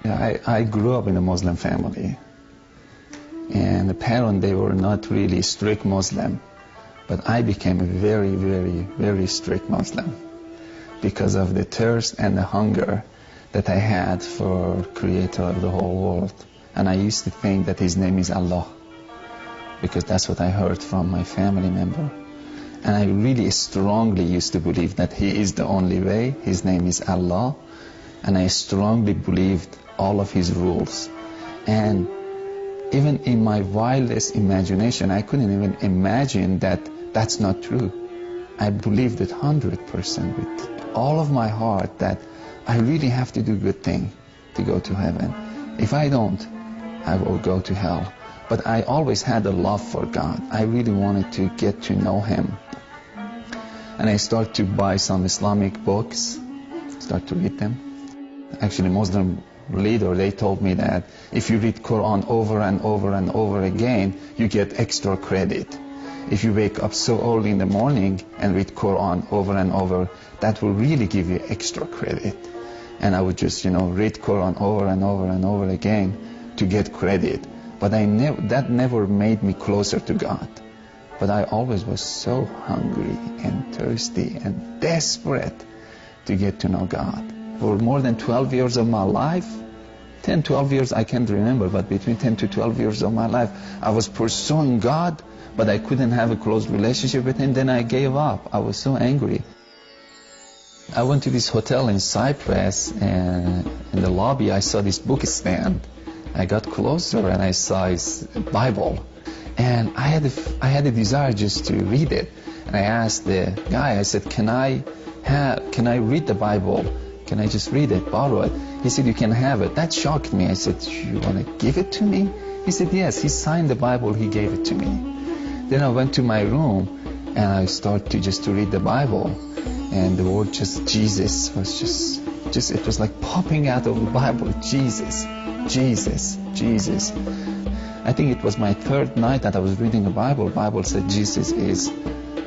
Yeah, I grew up in a Muslim family, and the parents, they were not really strict Muslim, but I became a very, very, very strict Muslim because of the thirst and the hunger that I had for Creator of the whole world. And I used to think that His name is Allah, because that's what I heard from my family member. And I really strongly used to believe that He is the only way. His name is Allah. And I strongly believed all of His rules. And even in my wildest imagination, I couldn't even imagine that that's not true. I believed it 100% with all of my heart that I really have to do good thing to go to heaven. If I don't, I will go to hell. But I always had a love for God. I really wanted to get to know Him. And I started to buy some Islamic books, start to read them. Actually, Muslim leader, they told me that if you read Quran over and over and over again, you get extra credit. If you wake up so early in the morning and read Quran over and over, that will really give you extra credit. And I would just, read Quran over and over and over again to get credit. But that never made me closer to God. But I always was so hungry and thirsty and desperate to get to know God. For more than 12 years of my life, 10, 12 years, I can't remember, but between 10 to 12 years of my life, I was pursuing God, but I couldn't have a close relationship with Him. Then I gave up. I was so angry. I went to this hotel in Cyprus, and in the lobby, I saw this book stand. I got closer and I saw His Bible. And I had a desire just to read it. And I asked the guy, I said, can I read the Bible? Can I just read it, borrow it? He said, you can have it. That shocked me. I said, you want to give it to me? He said, yes. He signed the Bible. He gave it to me. Then I went to my room and I started to read the Bible. And the word just Jesus was just it was like popping out of the Bible. Jesus, Jesus, Jesus. I think it was my third night that I was reading the Bible. The Bible said Jesus is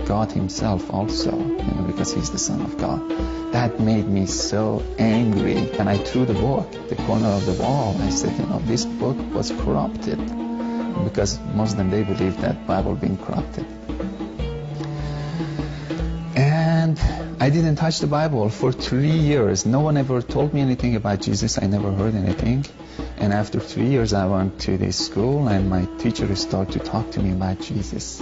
God Himself also, because He's the Son of God. That made me so angry, and I threw the book, the corner of the wall. I said, this book was corrupted, because Muslim, they believe that Bible being corrupted. And I didn't touch the Bible for 3 years. No one ever told me anything about Jesus. I never heard anything. And after 3 years, I went to this school, and my teacher started to talk to me about Jesus.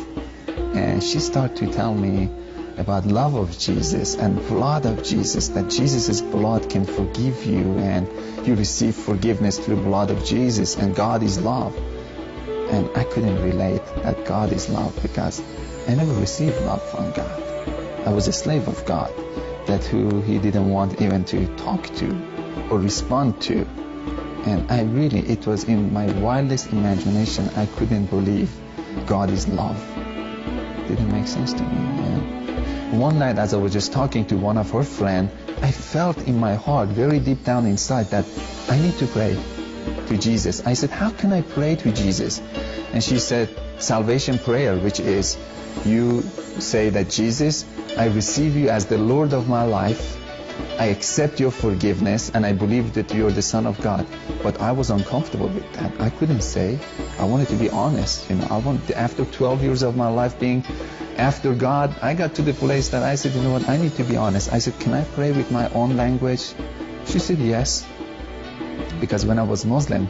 And she started to tell me about love of Jesus and blood of Jesus, that Jesus' blood can forgive you, and you receive forgiveness through blood of Jesus, and God is love. And I couldn't relate that God is love, because I never received love from God. I was a slave of God, that who He didn't want even to talk to or respond to. And it was in my wildest imagination, I couldn't believe God is love. Didn't make sense to me. Yeah. One night, as I was just talking to one of her friends, I felt in my heart, very deep down inside, that I need to pray to Jesus. I said, how can I pray to Jesus? And she said, salvation prayer, which is, you say that Jesus, I receive you as the Lord of my life. I accept your forgiveness, and I believe that you're the Son of God. But I was uncomfortable with that. I couldn't say. I wanted to be honest. After 12 years of my life being after God, I got to the place that I said, I need to be honest. I said, can I pray with my own language? She said, yes. Because when I was Muslim,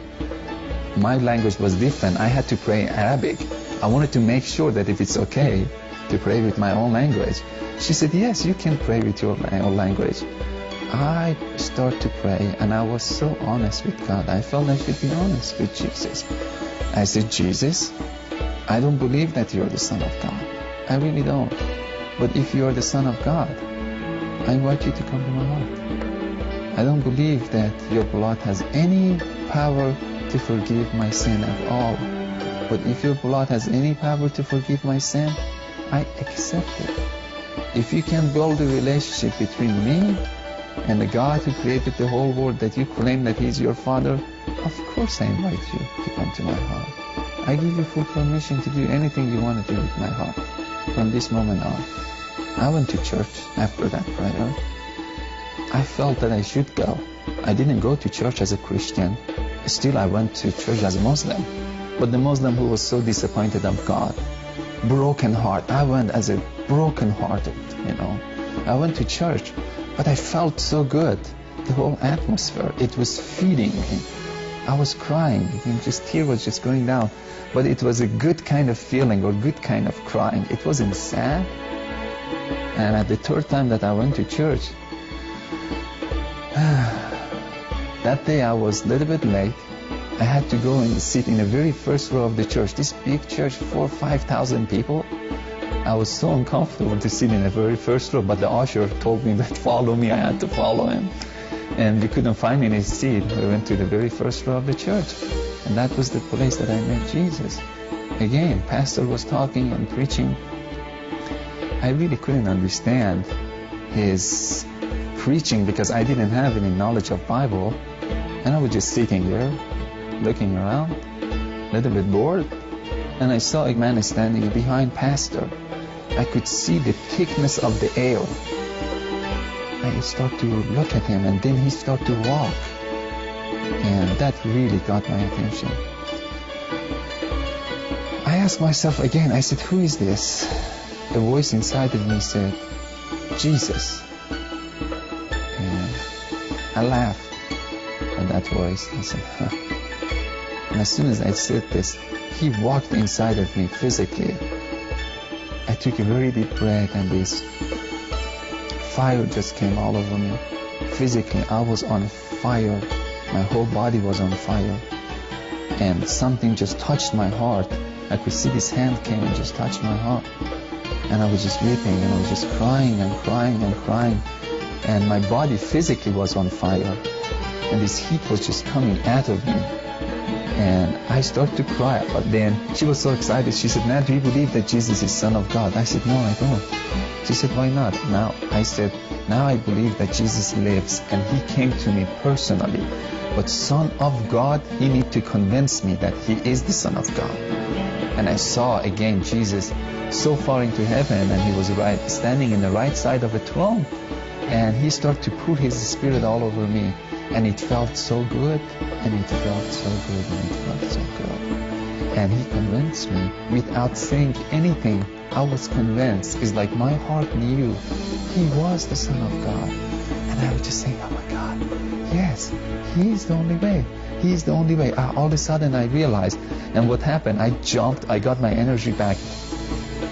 my language was different. I had to pray in Arabic. I wanted to make sure that if it's okay to pray with my own language. She said, yes, you can pray with your own language. I started to pray, and I was so honest with God. I felt I should be honest with Jesus. I said, Jesus, I don't believe that you're the Son of God. I really don't. But if you're the Son of God, I invite you to come to my heart. I don't believe that your blood has any power to forgive my sin at all. But if your blood has any power to forgive my sin, I accept it. If you can build a relationship between me and the God who created the whole world, that you claim that He's your Father, of course I invite you to come to my heart. I give you full permission to do anything you want to do with my heart from this moment on. I went to church after that prayer. I felt that I should go. I didn't go to church as a Christian. Still, I went to church as a Muslim. But the Muslim who was so disappointed of God, broken heart. I went as a broken-hearted, I went to church, but I felt so good. The whole atmosphere, it was feeding me. I was crying, tear was just going down. But it was a good kind of feeling or good kind of crying. It wasn't sad. And at the third time that I went to church, that day I was a little bit late. I had to go and sit in the very first row of the church. This big church, 4,000 or 5,000 people. I was so uncomfortable to sit in the very first row, but the usher told me that follow me. I had to follow him. And we couldn't find any seat. We went to the very first row of the church. And that was the place that I met Jesus. Again, pastor was talking and preaching. I really couldn't understand his preaching because I didn't have any knowledge of Bible. And I was just sitting there, looking around, a little bit bored. And I saw a man standing behind pastor. I could see the thickness of the air. I started to look at him, and then he started to walk. And that really got my attention. I asked myself again, I said, who is this? A voice inside of me said, Jesus. And I laughed at that voice. I said, huh. And as soon as I said this, he walked inside of me physically. I took a very deep breath, and this fire just came all over me. Physically, I was on fire. My whole body was on fire. And something just touched my heart. I could see this hand came and just touched my heart. And I was just weeping, and I was just crying and crying and crying. And my body physically was on fire. And this heat was just coming out of me. And I started to cry, but then she was so excited. She said, "Now, do you believe that Jesus is Son of God?" I said, "No, I don't." She said, "Why not?" Now I said, "Now I believe that Jesus lives and He came to me personally. But Son of God, He need to convince me that He is the Son of God." And I saw again Jesus so far into heaven, and He was standing in the right side of a throne. And He started to pour His Spirit all over me. And it felt so good, and it felt so good, and it felt so good. And He convinced me without saying anything. I was convinced. It's like my heart knew He was the Son of God. And I was just saying, oh my God, yes, He is the only way. He is the only way. All of a sudden I realized, and what happened, I jumped, I got my energy back.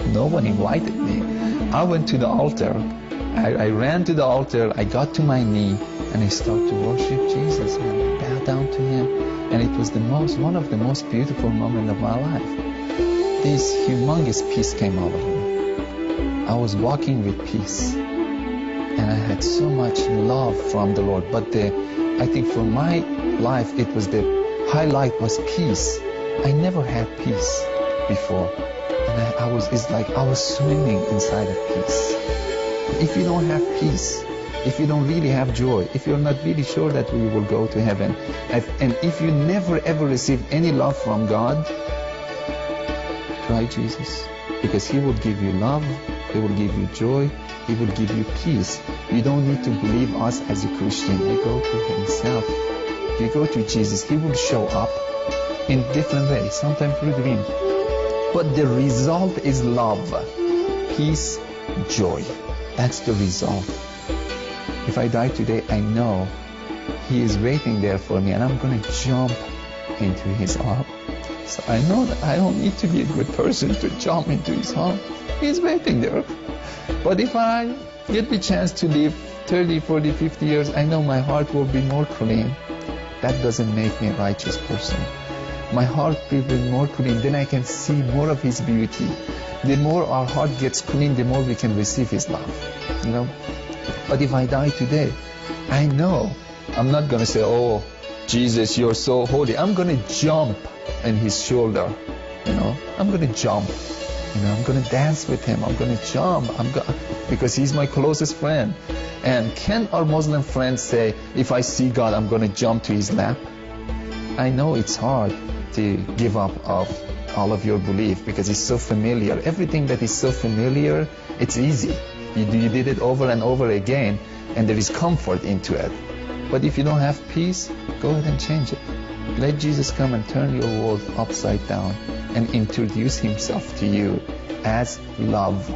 No one invited me. I went to the altar. I ran to the altar. I got to my knee. And I started to worship Jesus and bow down to Him. And it was one of the most beautiful moments of my life. This humongous peace came over me. I was walking with peace. And I had so much love from the Lord. But I think for my life, it was the highlight was peace. I never had peace before. And it's like I was swimming inside of peace. If you don't have peace, if you don't really have joy, if you're not really sure that we will go to heaven, and if you never ever receive any love from God, try Jesus. Because He will give you love, He will give you joy, He will give you peace. You don't need to believe us as a Christian. You go to Himself. You go to Jesus. He will show up in different ways, sometimes through dreams. But the result is love, peace, joy. That's the result. If I die today, I know He is waiting there for me, and I'm going to jump into His arms. So I know that I don't need to be a good person to jump into His arms. He's waiting there. But if I get the chance to live 30, 40, 50 years, I know my heart will be more clean. That doesn't make me a righteous person. My heart will be more clean, then I can see more of His beauty. The more our heart gets clean, the more we can receive His love. But if I die today, I know I'm not going to say, "Oh, Jesus, you're so holy." I'm going to jump on His shoulder. I'm going to jump. I'm going to dance with Him. I'm going to jump. Because He's my closest friend. And can our Muslim friends say, if I see God, I'm going to jump to His lap? I know it's hard to give up of all of your belief because it's so familiar. Everything that is so familiar, it's easy. You did it over and over again, and there is comfort into it. But if you don't have peace, go ahead and change it. Let Jesus come and turn your world upside down and introduce himself to you as love.